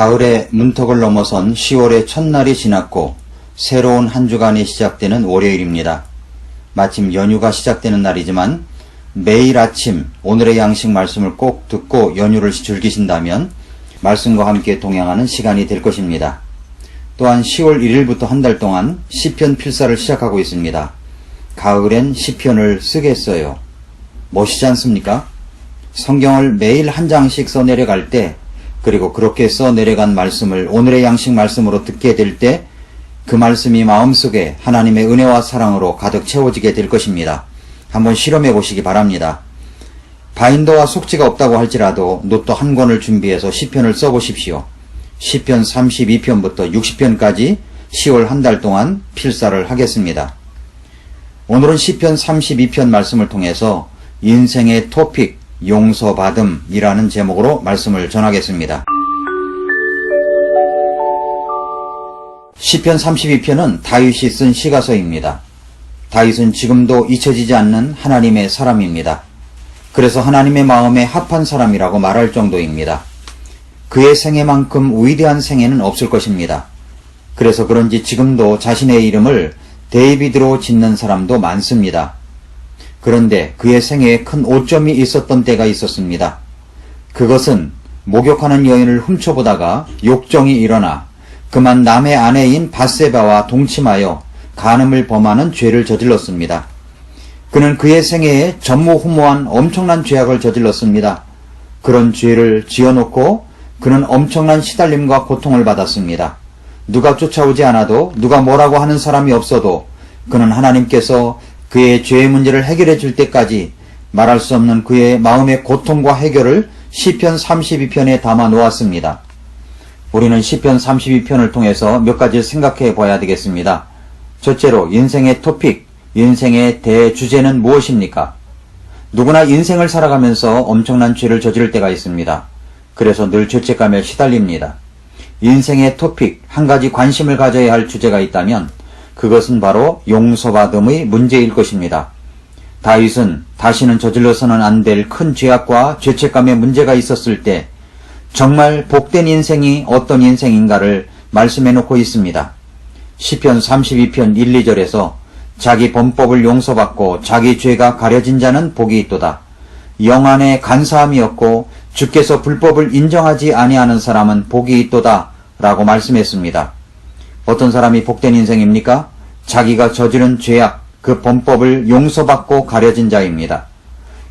가을의 문턱을 넘어선 10월의 첫날이 지났고 새로운 한 주간이 시작되는 월요일입니다. 마침 연휴가 시작되는 날이지만 매일 아침 오늘의 양식 말씀을 꼭 듣고 연휴를 즐기신다면 말씀과 함께 동행하는 시간이 될 것입니다. 또한 10월 1일부터 한 달 동안 시편 필사를 시작하고 있습니다. 가을엔 시편을 쓰겠어요. 멋지지 않습니까? 성경을 매일 한 장씩 써내려갈 때, 그리고 그렇게 써내려간 말씀을 오늘의 양식 말씀으로 듣게 될 때 그 말씀이 마음속에 하나님의 은혜와 사랑으로 가득 채워지게 될 것입니다. 한번 실험해 보시기 바랍니다. 바인더와 속지가 없다고 할지라도 노트 한 권을 준비해서 시편을 써보십시오. 시편 32편부터 60편까지 10월 한 달 동안 필사를 하겠습니다. 오늘은 시편 32편 말씀을 통해서 인생의 토픽, 용서받음이라는 제목으로 말씀을 전하겠습니다. 시편 32편은 다윗이 쓴 시가서입니다. 다윗은 지금도 잊혀지지 않는 하나님의 사람입니다. 그래서 하나님의 마음에 합한 사람이라고 말할 정도입니다. 그의 생애만큼 위대한 생애는 없을 것입니다. 그래서 그런지 지금도 자신의 이름을 데이비드로 짓는 사람도 많습니다. 그런데 그의 생애에 큰 오점이 있었던 때가 있었습니다. 그것은 목욕하는 여인을 훔쳐보다가 욕정이 일어나 그만 남의 아내인 밧세바와 동침하여 간음을 범하는 죄를 저질렀습니다. 그는 그의 생애에 전무후무한 엄청난 죄악을 저질렀습니다. 그런 죄를 지어놓고 그는 엄청난 시달림과 고통을 받았습니다. 누가 쫓아오지 않아도, 누가 뭐라고 하는 사람이 없어도 그는 하나님께서 그의 죄의 문제를 해결해 줄 때까지 말할 수 없는 그의 마음의 고통과 해결을 시편 32편에 담아 놓았습니다. 우리는 시편 32편을 통해서 몇 가지를 생각해 봐야 되겠습니다. 첫째로 인생의 토픽, 인생의 대주제는 무엇입니까? 누구나 인생을 살아가면서 엄청난 죄를 저지를 때가 있습니다. 그래서 늘 죄책감에 시달립니다. 인생의 토픽, 한 가지 관심을 가져야 할 주제가 있다면 그것은 바로 용서받음의 문제일 것입니다. 다윗은 다시는 저질러서는 안 될 큰 죄악과 죄책감의 문제가 있었을 때 정말 복된 인생이 어떤 인생인가를 말씀해 놓고 있습니다. 시편 32편 1, 2절에서 자기 범법을 용서받고 자기 죄가 가려진 자는 복이 있도다. 영안에 간사함이 없고 주께서 불법을 인정하지 아니하는 사람은 복이 있도다 라고 말씀했습니다. 어떤 사람이 복된 인생입니까? 자기가 저지른 죄악, 그 범법을 용서받고 가려진 자입니다.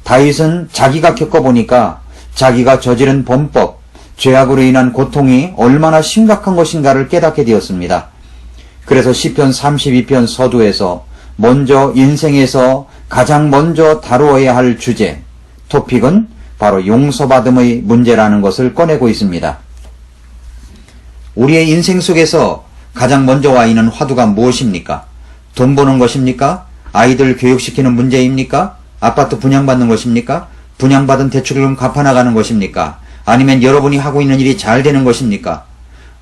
다윗은 자기가 겪어보니까 자기가 저지른 범법, 죄악으로 인한 고통이 얼마나 심각한 것인가를 깨닫게 되었습니다. 그래서 시편 32편 서두에서 먼저 인생에서 가장 먼저 다루어야 할 주제, 토픽은 바로 용서받음의 문제라는 것을 꺼내고 있습니다. 우리의 인생 속에서 가장 먼저 와 있는 화두가 무엇입니까? 돈 버는 것입니까? 아이들 교육시키는 문제입니까? 아파트 분양받는 것입니까? 분양받은 대출금 갚아나가는 것입니까? 아니면 여러분이 하고 있는 일이 잘 되는 것입니까?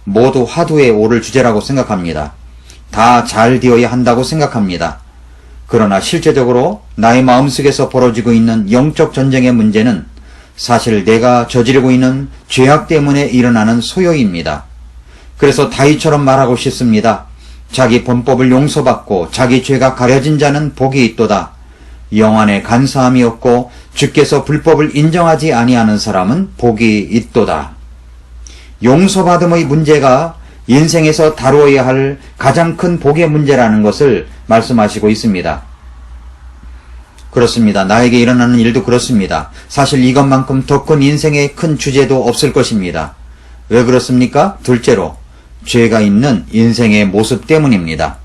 모두 화두에 오를 주제라고 생각합니다. 다 잘 되어야 한다고 생각합니다. 그러나 실제적으로 나의 마음속에서 벌어지고 있는 영적 전쟁의 문제는 사실 내가 저지르고 있는 죄악 때문에 일어나는 소요입니다. 그래서 다윗처럼 말하고 싶습니다. 자기 범법을 용서받고 자기 죄가 가려진 자는 복이 있도다. 영안에 간사함이 없고 주께서 불법을 인정하지 아니하는 사람은 복이 있도다. 용서받음의 문제가 인생에서 다루어야 할 가장 큰 복의 문제라는 것을 말씀하시고 있습니다. 그렇습니다. 나에게 일어나는 일도 그렇습니다. 사실 이것만큼 더 큰 인생의 큰 주제도 없을 것입니다. 왜 그렇습니까? 둘째로 죄가 있는 인생의 모습 때문입니다.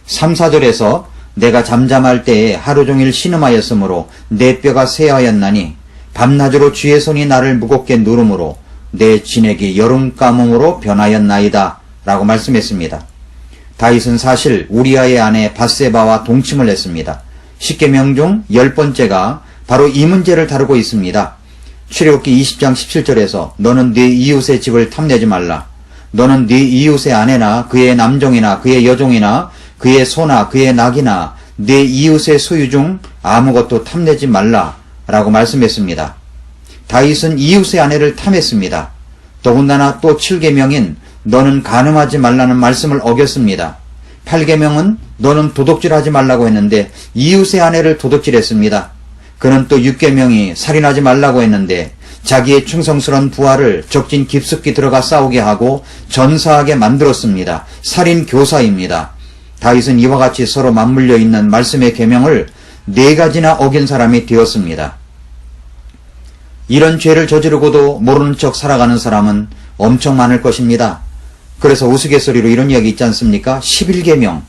3, 4절에서 내가 잠잠할 때에 하루 종일 신음하였으므로 내 뼈가 쇠하였나니 밤낮으로 주의 손이 나를 무겁게 누름으로 내 진액이 여름 가뭄으로 변하였나이다 라고 말씀했습니다. 다윗은 사실 우리아의 아내 밧세바와 동침을 했습니다. 10계명 중 10번째가 바로 이 문제를 다루고 있습니다. 출애굽기 20장 17절에서 너는 네 이웃의 집을 탐내지 말라. 너는 네 이웃의 아내나 그의 남종이나 그의 여종이나 그의 소나 그의 낙이나 네 이웃의 소유 중 아무것도 탐내지 말라 라고 말씀했습니다. 다윗은 이웃의 아내를 탐했습니다. 더군다나 또 7계명인 너는 간음하지 말라는 말씀을 어겼습니다. 8계명은 너는 도둑질하지 말라고 했는데 이웃의 아내를 도둑질했습니다. 그는 또 6계명이 살인하지 말라고 했는데 자기의 충성스러운 부하를 적진 깊숙이 들어가 싸우게 하고 전사하게 만들었습니다. 살인 교사입니다. 다윗은 이와 같이 서로 맞물려 있는 말씀의 계명을 4가지나 어긴 사람이 되었습니다. 이런 죄를 저지르고도 모르는 척 살아가는 사람은 엄청 많을 것입니다. 그래서 우스갯소리로 이런 이야기 있지 않습니까? 11계명,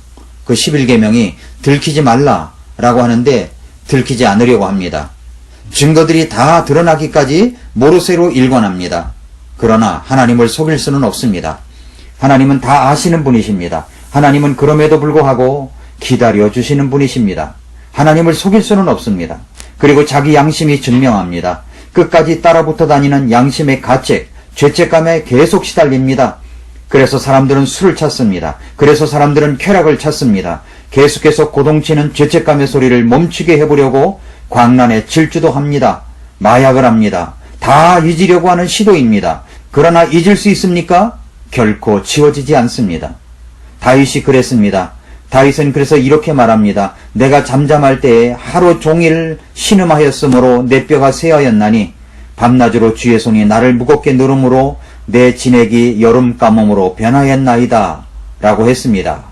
그 11계명이 들키지 말라라고 하는데 들키지 않으려고 합니다. 증거들이 다 드러나기까지 모르쇠로 일관합니다. 그러나 하나님을 속일 수는 없습니다. 하나님은 다 아시는 분이십니다. 하나님은 그럼에도 불구하고 기다려주시는 분이십니다. 하나님을 속일 수는 없습니다. 그리고 자기 양심이 증명합니다. 끝까지 따라붙어 다니는 양심의 가책, 죄책감에 계속 시달립니다. 그래서 사람들은 술을 찾습니다. 그래서 사람들은 쾌락을 찾습니다. 계속해서 고동치는 죄책감의 소리를 멈추게 해보려고 광란에 질주도 합니다. 마약을 합니다. 다 잊으려고 하는 시도입니다. 그러나 잊을 수 있습니까? 결코 지워지지 않습니다. 다윗이 그랬습니다. 다윗은 그래서 이렇게 말합니다. 내가 잠잠할 때에 하루 종일 신음하였으므로 내 뼈가 쇠하였나니 밤낮으로 주의 손이 나를 무겁게 누름으로 내 진액이 여름 가뭄으로 변하였나이다 라고 했습니다.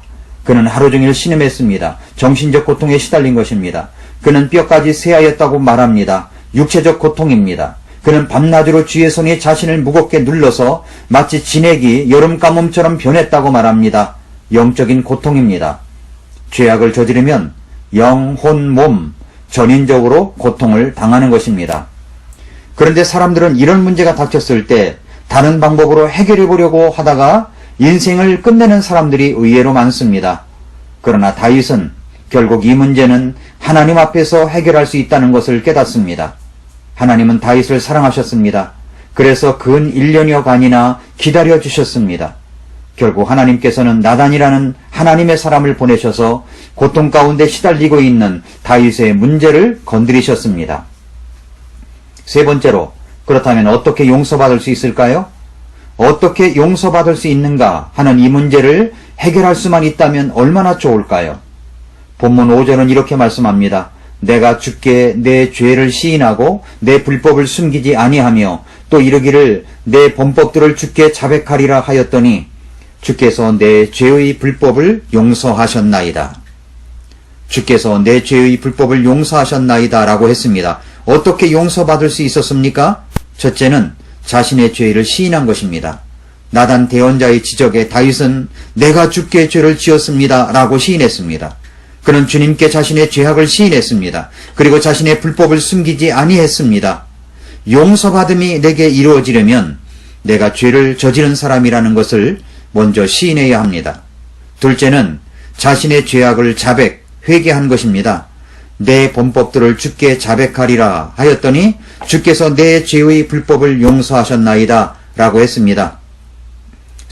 그는 하루 종일 신음했습니다. 정신적 고통에 시달린 것입니다. 그는 뼈까지 쇠하였다고 말합니다. 육체적 고통입니다. 그는 밤낮으로 주의 손이 자신을 무겁게 눌러서 마치 진액이 여름 가뭄처럼 변했다고 말합니다. 영적인 고통입니다. 죄악을 저지르면 영, 혼, 몸, 전인적으로 고통을 당하는 것입니다. 그런데 사람들은 이런 문제가 닥쳤을 때 다른 방법으로 해결해 보려고 하다가 인생을 끝내는 사람들이 의외로 많습니다. 그러나 다윗은 결국 이 문제는 하나님 앞에서 해결할 수 있다는 것을 깨닫습니다. 하나님은 다윗을 사랑하셨습니다. 그래서 근 1년여간이나 기다려주셨습니다. 결국 하나님께서는 나단이라는 하나님의 사람을 보내셔서 고통 가운데 시달리고 있는 다윗의 문제를 건드리셨습니다. 세 번째로, 그렇다면 어떻게 용서받을 수 있을까요? 어떻게 용서받을 수 있는가 하는 이 문제를 해결할 수만 있다면 얼마나 좋을까요? 본문 5절은 이렇게 말씀합니다. 내가 주께 내 죄를 시인하고 내 불법을 숨기지 아니하며 또 이르기를 내 범법들을 주께 자백하리라 하였더니 주께서 내 죄의 불법을 용서하셨나이다. 주께서 내 죄의 불법을 용서하셨나이다 라고 했습니다. 어떻게 용서받을 수 있었습니까? 첫째는 자신의 죄를 시인한 것입니다. 나단 대언자의 지적에 다윗은 내가 주께 죄를 지었습니다 라고 시인했습니다. 그는 주님께 자신의 죄악을 시인했습니다. 그리고 자신의 불법을 숨기지 아니했습니다. 용서받음이 내게 이루어지려면 내가 죄를 저지른 사람이라는 것을 먼저 시인해야 합니다. 둘째는 자신의 죄악을 자백, 회개한 것입니다. 내 범법들을 주께 자백하리라 하였더니 주께서 내 죄의 불법을 용서하셨나이다 라고 했습니다.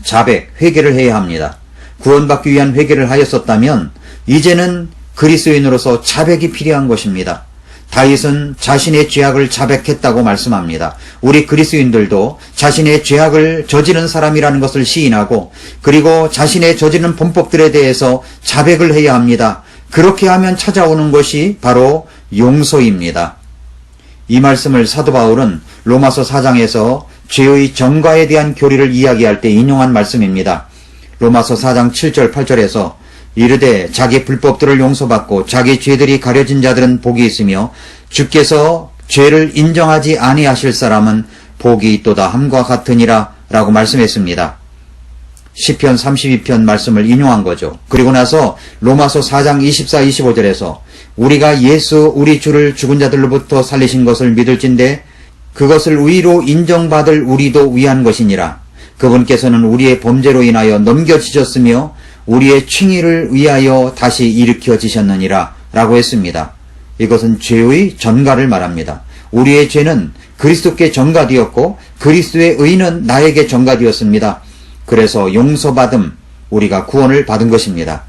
자백, 회개를 해야 합니다. 구원받기 위한 회개를 하였었다면 이제는 그리스도인으로서 자백이 필요한 것입니다. 다윗은 자신의 죄악을 자백했다고 말씀합니다. 우리 그리스도인들도 자신의 죄악을 저지른 사람이라는 것을 시인하고 그리고 자신의 저지른 범법들에 대해서 자백을 해야 합니다. 그렇게 하면 찾아오는 것이 바로 용서입니다. 이 말씀을 사도 바울은 로마서 4장에서 죄의 정과에 대한 교리를 이야기할 때 인용한 말씀입니다. 로마서 4장 7절 8절에서 이르되 자기 불법들을 용서받고 자기 죄들이 가려진 자들은 복이 있으며 주께서 죄를 인정하지 아니하실 사람은 복이 있도다 함과 같으니라 라고 말씀했습니다. 시편 32편 말씀을 인용한 거죠. 그리고 나서 로마서 4장 24, 25절에서 우리가 예수 우리 주를 죽은 자들로부터 살리신 것을 믿을진데 그것을 의로 인정받을 우리도 위한 것이니라. 그분께서는 우리의 범죄로 인하여 넘겨지셨으며 우리의 칭의를 위하여 다시 일으켜지셨느니라 라고 했습니다. 이것은 죄의 전가를 말합니다. 우리의 죄는 그리스도께 전가되었고 그리스도의 의는 나에게 전가되었습니다. 그래서 용서받음, 우리가 구원을 받은 것입니다.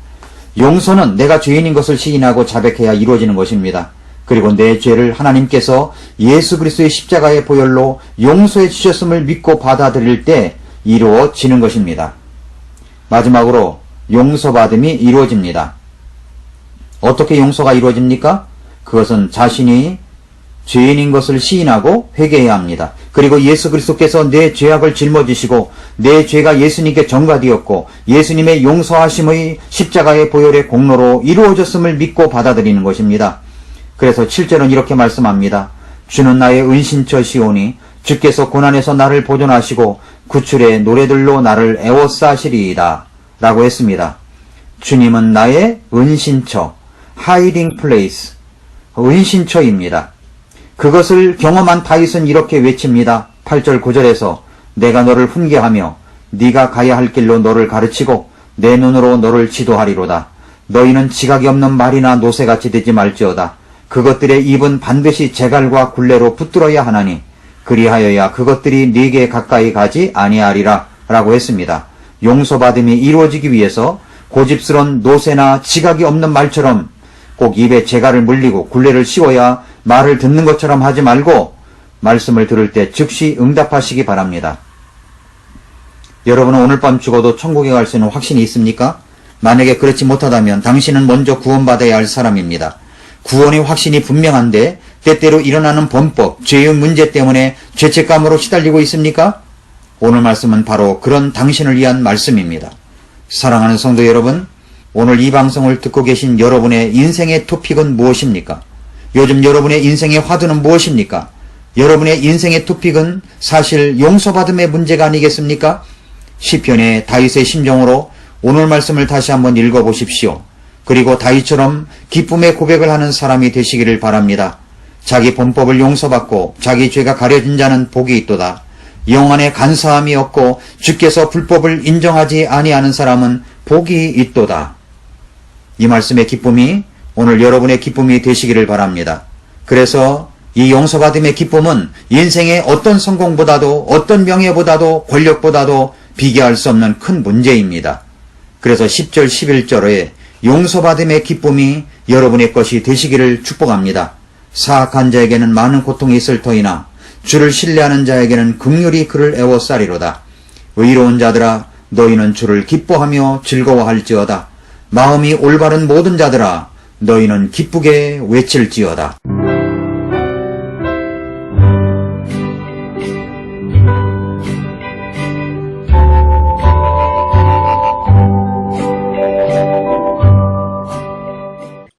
용서는 내가 죄인인 것을 시인하고 자백해야 이루어지는 것입니다. 그리고 내 죄를 하나님께서 예수 그리스도의 십자가의 보혈로 용서해 주셨음을 믿고 받아들일 때 이루어지는 것입니다. 마지막으로 용서받음이 이루어집니다. 어떻게 용서가 이루어집니까? 그것은 자신이 죄인인 것을 시인하고 회개해야 합니다. 그리고 예수 그리스도께서 내 죄악을 짊어지시고 내 죄가 예수님께 전가되었고 예수님의 용서하심의 십자가의 보혈의 공로로 이루어졌음을 믿고 받아들이는 것입니다. 그래서 7절은 이렇게 말씀합니다. 주는 나의 은신처시오니 주께서 고난에서 나를 보존하시고 구출의 노래들로 나를 애워싸시리이다 라고 했습니다. 주님은 나의 은신처, hiding place, 은신처입니다. 그것을 경험한 다윗은 이렇게 외칩니다. 8절 9절에서 내가 너를 훈계하며 네가 가야 할 길로 너를 가르치고 내 눈으로 너를 지도하리로다. 너희는 지각이 없는 말이나 노새같이 되지 말지어다. 그것들의 입은 반드시 재갈과 굴레로 붙들어야 하나니 그리하여야 그것들이 네게 가까이 가지 아니하리라 라고 했습니다. 용서받음이 이루어지기 위해서 고집스런 노새나 지각이 없는 말처럼 꼭 입에 재갈을 물리고 굴레를 씌워야 말을 듣는 것처럼 하지 말고 말씀을 들을 때 즉시 응답하시기 바랍니다. 여러분은 오늘 밤 죽어도 천국에 갈 수 있는 확신이 있습니까? 만약에 그렇지 못하다면 당신은 먼저 구원받아야 할 사람입니다. 구원의 확신이 분명한데 때때로 일어나는 범법, 죄의 문제 때문에 죄책감으로 시달리고 있습니까? 오늘 말씀은 바로 그런 당신을 위한 말씀입니다. 사랑하는 성도 여러분, 오늘 이 방송을 듣고 계신 여러분의 인생의 토픽은 무엇입니까? 요즘 여러분의 인생의 화두는 무엇입니까? 여러분의 인생의 토픽은 사실 용서받음의 문제가 아니겠습니까? 시편의 다윗의 심정으로 오늘 말씀을 다시 한번 읽어보십시오. 그리고 다윗처럼 기쁨의 고백을 하는 사람이 되시기를 바랍니다. 자기 범법을 용서받고 자기 죄가 가려진 자는 복이 있도다. 영안에 간사함이 없고 주께서 불법을 인정하지 아니하는 사람은 복이 있도다. 이 말씀의 기쁨이 오늘 여러분의 기쁨이 되시기를 바랍니다. 그래서 이 용서받음의 기쁨은 인생의 어떤 성공보다도 어떤 명예보다도 권력보다도 비교할 수 없는 큰 문제입니다. 그래서 10절 11절에 용서받음의 기쁨이 여러분의 것이 되시기를 축복합니다. 사악한 자에게는 많은 고통이 있을 터이나 주를 신뢰하는 자에게는 긍휼히 그를 애워싸리로다. 의로운 자들아 너희는 주를 기뻐하며 즐거워할지어다. 마음이 올바른 모든 자들아 너희는 기쁘게 외칠지어다.